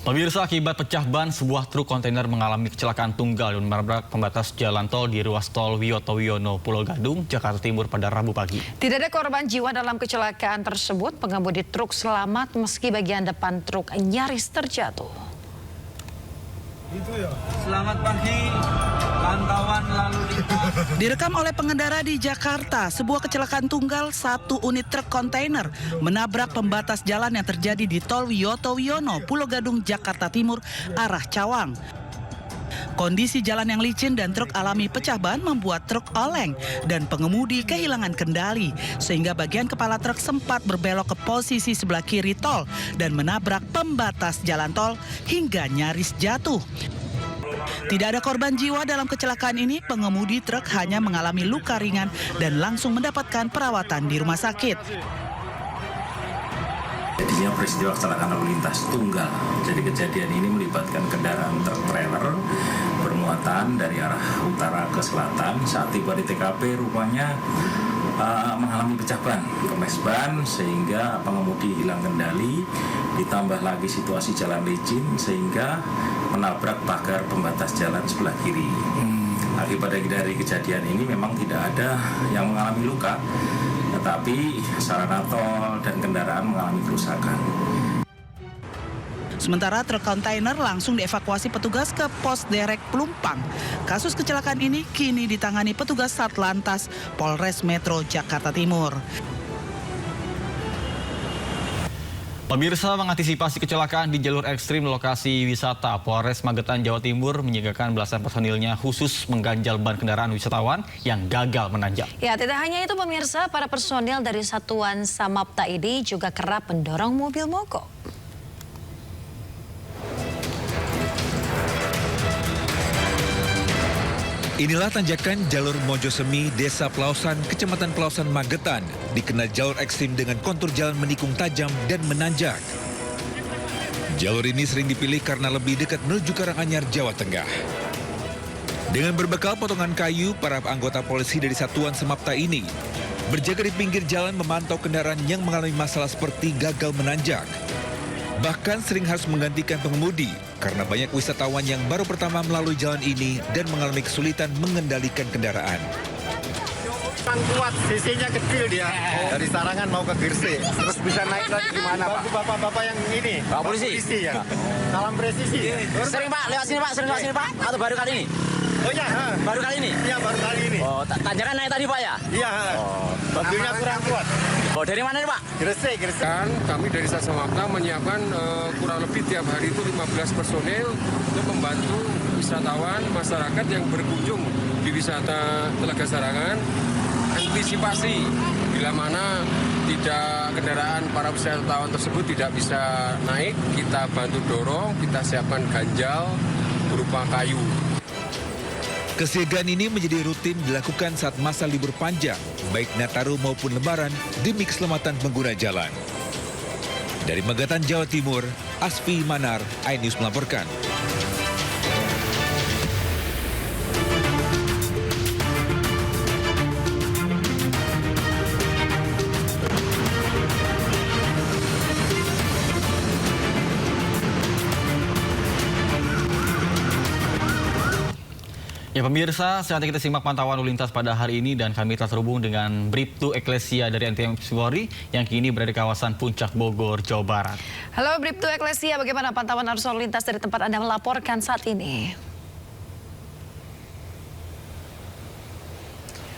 Pemirsa, akibat pecah ban, sebuah truk kontainer mengalami kecelakaan tunggal dan menabrak pembatas jalan tol di ruas tol Wiyoto Wiono, Pulau Gadung, Jakarta Timur pada Rabu pagi. Tidak ada korban jiwa dalam kecelakaan tersebut. Pengemudi truk selamat meski bagian depan truk nyaris terjatuh. Selamat pagi, pantauan lalu lintas. Direkam oleh pengendara di Jakarta, sebuah kecelakaan tunggal satu unit truk kontainer menabrak pembatas jalan yang terjadi di tol Wiyoto Wiono, Pulau Gadung, Jakarta Timur, arah Cawang. Kondisi jalan yang licin dan truk alami pecah ban membuat truk oleng dan pengemudi kehilangan kendali sehingga bagian kepala truk sempat berbelok ke posisi sebelah kiri tol dan menabrak pembatas jalan tol hingga nyaris jatuh. Tidak ada korban jiwa dalam kecelakaan ini, pengemudi truk hanya mengalami luka ringan dan langsung mendapatkan perawatan di rumah sakit. Jadinya peristiwa kecelakaan lalu lintas tunggal. Jadi kejadian ini melibatkan kendaraan truk trailer bermuatan dari arah utara ke selatan. Saat tiba di TKP rupanya mengalami pecah ban, kempes ban sehingga pengemudi hilang kendali. Ditambah lagi situasi jalan licin sehingga menabrak pagar pembatas jalan sebelah kiri. Akibat dari kejadian ini memang tidak ada yang mengalami luka, tetapi sarana tol dan kendaraan mengalami kerusakan. Sementara truk kontainer langsung dievakuasi petugas ke Pos Derek Pelumpang. Kasus kecelakaan ini kini ditangani petugas Satlantas Polres Metro Jakarta Timur. Pemirsa, mengantisipasi kecelakaan di jalur ekstrim lokasi wisata, Polres Magetan, Jawa Timur menyiagakan belasan personilnya khusus mengganjal ban kendaraan wisatawan yang gagal menanjak. Ya, tidak hanya itu pemirsa, para personil dari Satuan Samapta ini juga kerap mendorong mobil mogok. Inilah tanjakan jalur Mojosemi, Desa Pelausan, Kecamatan Pelausan, Magetan, dikenal jalur ekstrim dengan kontur jalan menikung tajam dan menanjak. Jalur ini sering dipilih karena lebih dekat menuju Karanganyar, Jawa Tengah. Dengan berbekal potongan kayu, para anggota polisi dari Satuan Samapta ini berjaga di pinggir jalan memantau kendaraan yang mengalami masalah seperti gagal menanjak. Bahkan sering harus menggantikan pengemudi karena banyak wisatawan yang baru pertama melalui jalan ini dan mengalami kesulitan mengendalikan kendaraan. Kuat, CC-nya kecil dia. Dari Sarangan mau ke Gresik. Terus bisa naik lagi gimana, Pak? Bapak-bapak yang ini. Pak polisi Ya. Salam presisi. Sering Pak, lewat sini Pak, sering lewat sini Pak. Atau baru kali ini? Oh iya, Baru kali ini? Iya, baru kali ini. Oh, tanjakan naik tadi Pak ya? Iya, mobilnya kurang kuat. Oh, dari mana nih Pak? Gresik. Kami dari Satsamapta menyiapkan kurang lebih tiap hari itu 15 personil untuk membantu wisatawan, masyarakat yang berkunjung di wisata Telaga Sarangan. Antisipasi bila mana kendaraan para wisatawan tersebut tidak bisa naik, kita bantu dorong, kita siapkan ganjal berupa kayu. Kesiagaan ini menjadi rutin dilakukan saat masa libur panjang, baik Nataru maupun Lebaran, demi keselamatan pengguna jalan. Dari Magetan, Jawa Timur, Asfi Manar, iNews melaporkan. Ya pemirsa, saatnya kita simak pantauan lalu lintas pada hari ini dan kami telah terhubung dengan Bribtu Eklesia dari NTMC Polri yang kini berada di kawasan Puncak Bogor, Jawa Barat. Halo Bribtu Eklesia, bagaimana pantauan arus lalu lintas dari tempat Anda melaporkan saat ini?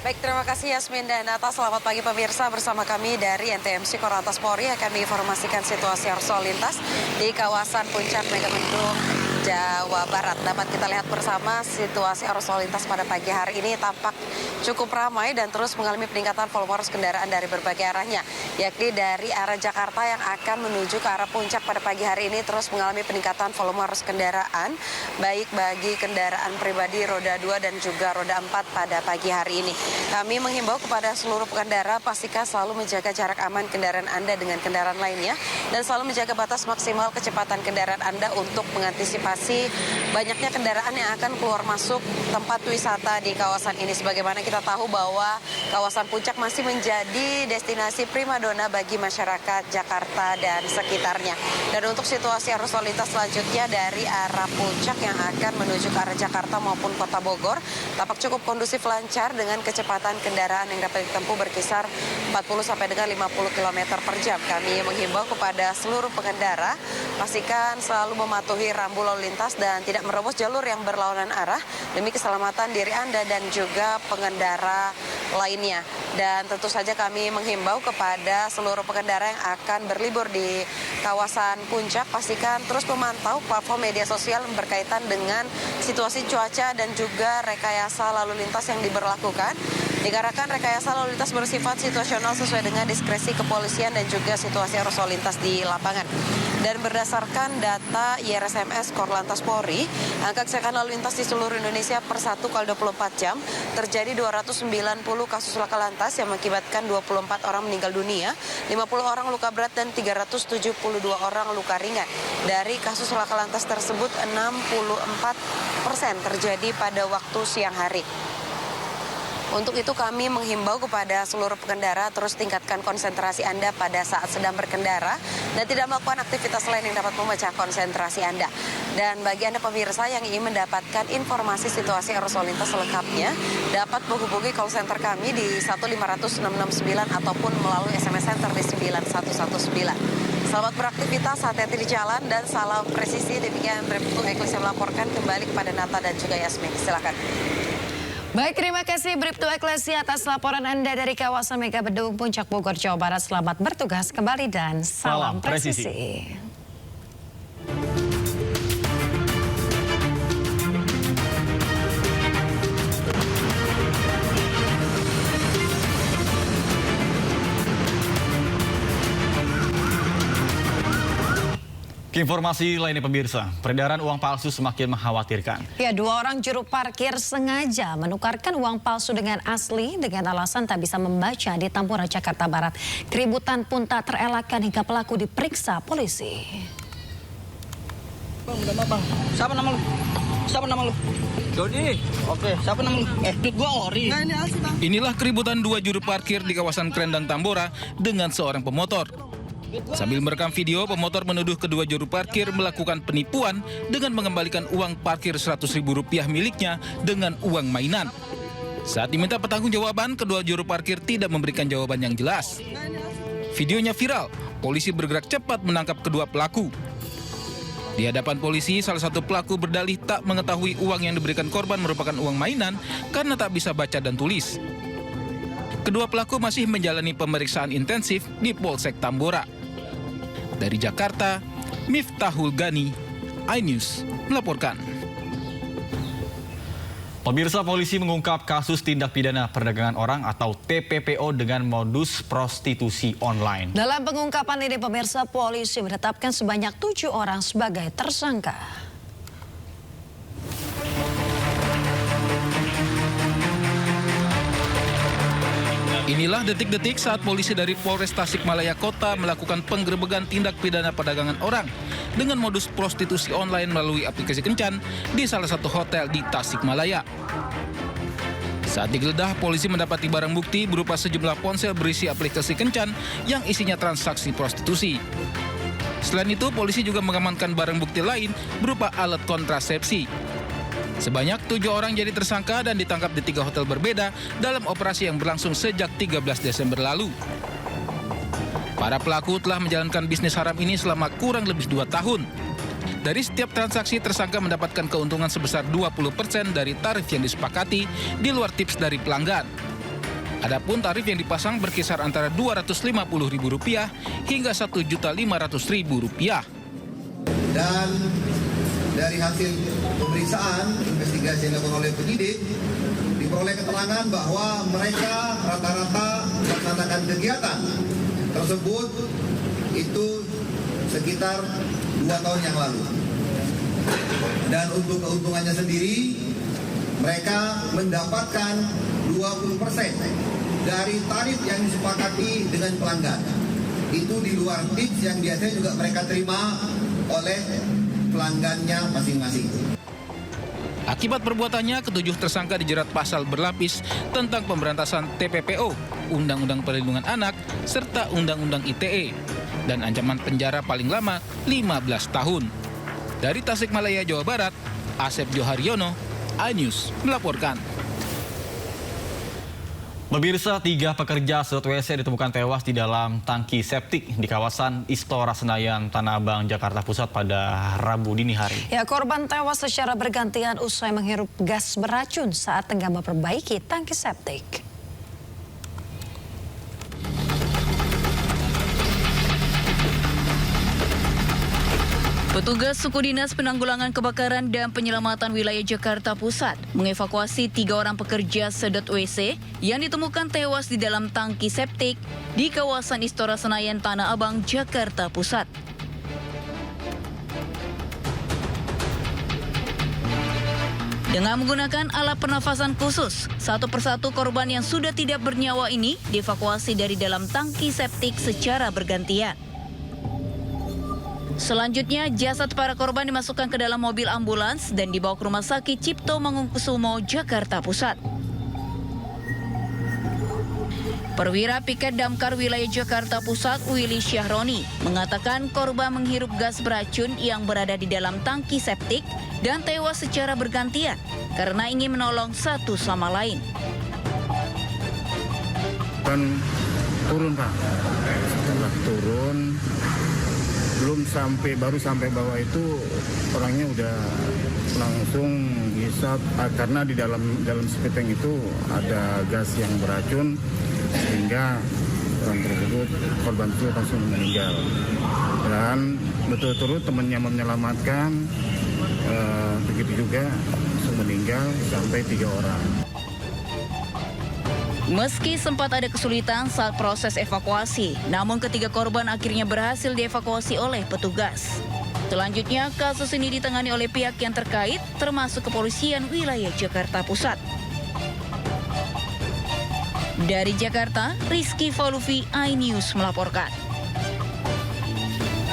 Baik, terima kasih Yasmin dan Nata. Selamat pagi pemirsa, bersama kami dari NTMC Korlantas Polri akan diinformasikan situasi arus lalu lintas di kawasan Puncak Megamendung, Jawa Barat. Dapat kita lihat bersama situasi arus lalu lintas pada pagi hari ini tampak cukup ramai dan terus mengalami peningkatan volume arus kendaraan dari berbagai arahnya, yakni dari arah Jakarta yang akan menuju ke arah Puncak pada pagi hari ini terus mengalami peningkatan volume arus kendaraan, baik bagi kendaraan pribadi roda 2 dan juga roda 4 pada pagi hari ini. Kami menghimbau kepada seluruh pengendara pastikan selalu menjaga jarak aman kendaraan Anda dengan kendaraan lainnya dan selalu menjaga batas maksimal kecepatan kendaraan Anda untuk mengantisipasi mengantisipasi banyaknya kendaraan yang akan keluar masuk tempat wisata di kawasan ini. Sebagaimana kita tahu bahwa kawasan Puncak masih menjadi destinasi primadona bagi masyarakat Jakarta dan sekitarnya. Dan untuk situasi arus lalu lintas selanjutnya dari arah Puncak yang akan menuju ke arah Jakarta maupun Kota Bogor tampak cukup kondusif lancar dengan kecepatan kendaraan yang dapat ditempuh berkisar 40 sampai dengan 50 km per jam. Kami menghimbau kepada seluruh pengendara pastikan selalu mematuhi rambu lalu lintas dan tidak menerobos jalur yang berlawanan arah demi keselamatan diri Anda dan juga pengendara lainnya. Dan tentu saja kami menghimbau kepada seluruh pengendara yang akan berlibur di kawasan Puncak, pastikan terus memantau platform media sosial yang berkaitan dengan situasi cuaca dan juga rekayasa lalu lintas yang diberlakukan. Dikarenakan rekayasa lalu lintas bersifat situasional sesuai dengan diskresi kepolisian dan juga situasi arus lalu lintas di lapangan. Dan berdasarkan data IRSMS Korlantas Polri, angka kecelakaan lalu lintas di seluruh Indonesia per 1 kali 24 jam terjadi 290 kasus laka lantas yang mengakibatkan 24 orang meninggal dunia, 50 orang luka berat dan 372 orang luka ringan. Dari kasus laka lantas tersebut 64% terjadi pada waktu siang hari. Untuk itu kami menghimbau kepada seluruh pengendara terus tingkatkan konsentrasi Anda pada saat sedang berkendara dan tidak melakukan aktivitas lain yang dapat memecah konsentrasi Anda. Dan bagi Anda pemirsa yang ingin mendapatkan informasi situasi arus lalu lintas selengkapnya, dapat menghubungi call center kami di 1500669 ataupun melalui SMS Center di 9119. Selamat beraktivitas, hati-hati di jalan dan salam presisi. Demikian Bribtu Eklesia melaporkan kembali kepada Nata dan juga Yasmin. Silakan. Baik, terima kasih Bribtu Eklesia atas laporan Anda dari kawasan Mega Bedung Puncak Bogor, Jawa Barat. Selamat bertugas kembali dan salam presisi. Informasi lainnya pemirsa, peredaran uang palsu semakin mengkhawatirkan. Ya, 2 orang juru parkir sengaja menukarkan uang palsu dengan asli dengan alasan tak bisa membaca di Tambora, Jakarta Barat. Keributan pun tak terelakkan hingga pelaku diperiksa polisi. Bang, siapa nama lu? Siapa nama lu? Dodi. Oke, siapa nama lu? Gua Ori. Nah, ini asli, Bang. Inilah keributan 2 juru parkir di kawasan Krendang Tambora dengan seorang pemotor. Sambil merekam video, pemotor menuduh kedua juru parkir melakukan penipuan dengan mengembalikan uang parkir Rp100.000 miliknya dengan uang mainan. Saat diminta pertanggungjawaban, kedua juru parkir tidak memberikan jawaban yang jelas. Videonya viral, polisi bergerak cepat menangkap kedua pelaku. Di hadapan polisi, salah satu pelaku berdalih tak mengetahui uang yang diberikan korban merupakan uang mainan karena tak bisa baca dan tulis. Kedua pelaku masih menjalani pemeriksaan intensif di Polsek Tambora. Dari Jakarta, Miftahul Gani, iNews melaporkan. Pemirsa, polisi mengungkap kasus tindak pidana perdagangan orang atau TPPO dengan modus prostitusi online. Dalam pengungkapan ini pemirsa, polisi menetapkan sebanyak 7 orang sebagai tersangka. Inilah detik-detik saat polisi dari Polres Tasikmalaya Kota melakukan penggerebekan tindak pidana perdagangan orang dengan modus prostitusi online melalui aplikasi Kencan di salah satu hotel di Tasikmalaya. Saat digeledah, polisi mendapati barang bukti berupa sejumlah ponsel berisi aplikasi Kencan yang isinya transaksi prostitusi. Selain itu, polisi juga mengamankan barang bukti lain berupa alat kontrasepsi. Sebanyak 7 orang jadi tersangka dan ditangkap di 3 hotel berbeda dalam operasi yang berlangsung sejak 13 Desember lalu. Para pelaku telah menjalankan bisnis haram ini selama kurang lebih 2 tahun. Dari setiap transaksi, tersangka mendapatkan keuntungan sebesar 20% dari tarif yang disepakati di luar tips dari pelanggan. Adapun tarif yang dipasang berkisar antara Rp250.000 hingga Rp1.500.000. Dan dari hasil pemeriksaan investigasi yang dilakukan oleh penyidik, diperoleh keterangan bahwa mereka rata-rata melaksanakan kegiatan tersebut itu sekitar 2 tahun yang lalu. Dan untuk keuntungannya sendiri, mereka mendapatkan 20% dari tarif yang disepakati dengan pelanggan. Itu di luar tips yang biasanya juga mereka terima oleh pelanggannya masing-masing. Akibat perbuatannya, ketujuh tersangka dijerat pasal berlapis tentang pemberantasan TPPO, Undang-Undang Perlindungan Anak, serta Undang-Undang ITE, dan ancaman penjara paling lama 15 tahun. Dari Tasikmalaya, Jawa Barat, Asep Joharyono, iNews melaporkan. Pemirsa, 3 pekerja sedot WC ditemukan tewas di dalam tangki septik di kawasan Istora Senayan, Tanah Abang, Jakarta Pusat pada Rabu dini hari. Ya, korban tewas secara bergantian usai menghirup gas beracun saat tengah memperbaiki tangki septik. Petugas Suku Dinas Penanggulangan Kebakaran dan Penyelamatan Wilayah Jakarta Pusat mengevakuasi 3 orang pekerja sedot WC yang ditemukan tewas di dalam tangki septik di kawasan Istora Senayan, Tanah Abang, Jakarta Pusat. Dengan menggunakan alat pernafasan khusus, satu persatu korban yang sudah tidak bernyawa ini dievakuasi dari dalam tangki septik secara bergantian. Selanjutnya, jasad para korban dimasukkan ke dalam mobil ambulans dan dibawa ke Rumah Sakit Cipto Mangunkusumo, Jakarta Pusat. Perwira Piket Damkar Wilayah Jakarta Pusat, Willy Syahroni, mengatakan korban menghirup gas beracun yang berada di dalam tangki septik dan tewas secara bergantian karena ingin menolong satu sama lain. Kan turun, Pak. Setelah turun, baru sampai bawah itu orangnya udah langsung hisap karena di dalam septic itu ada gas yang beracun sehingga orang tersebut, korban itu langsung meninggal. Dan betul-betul temannya menyelamatkan, begitu juga langsung meninggal sampai 3 orang. Meski sempat ada kesulitan saat proses evakuasi, namun ketiga korban akhirnya berhasil dievakuasi oleh petugas. Selanjutnya, kasus ini ditangani oleh pihak yang terkait, termasuk Kepolisian Wilayah Jakarta Pusat. Dari Jakarta, Rizky Falufi, iNews melaporkan.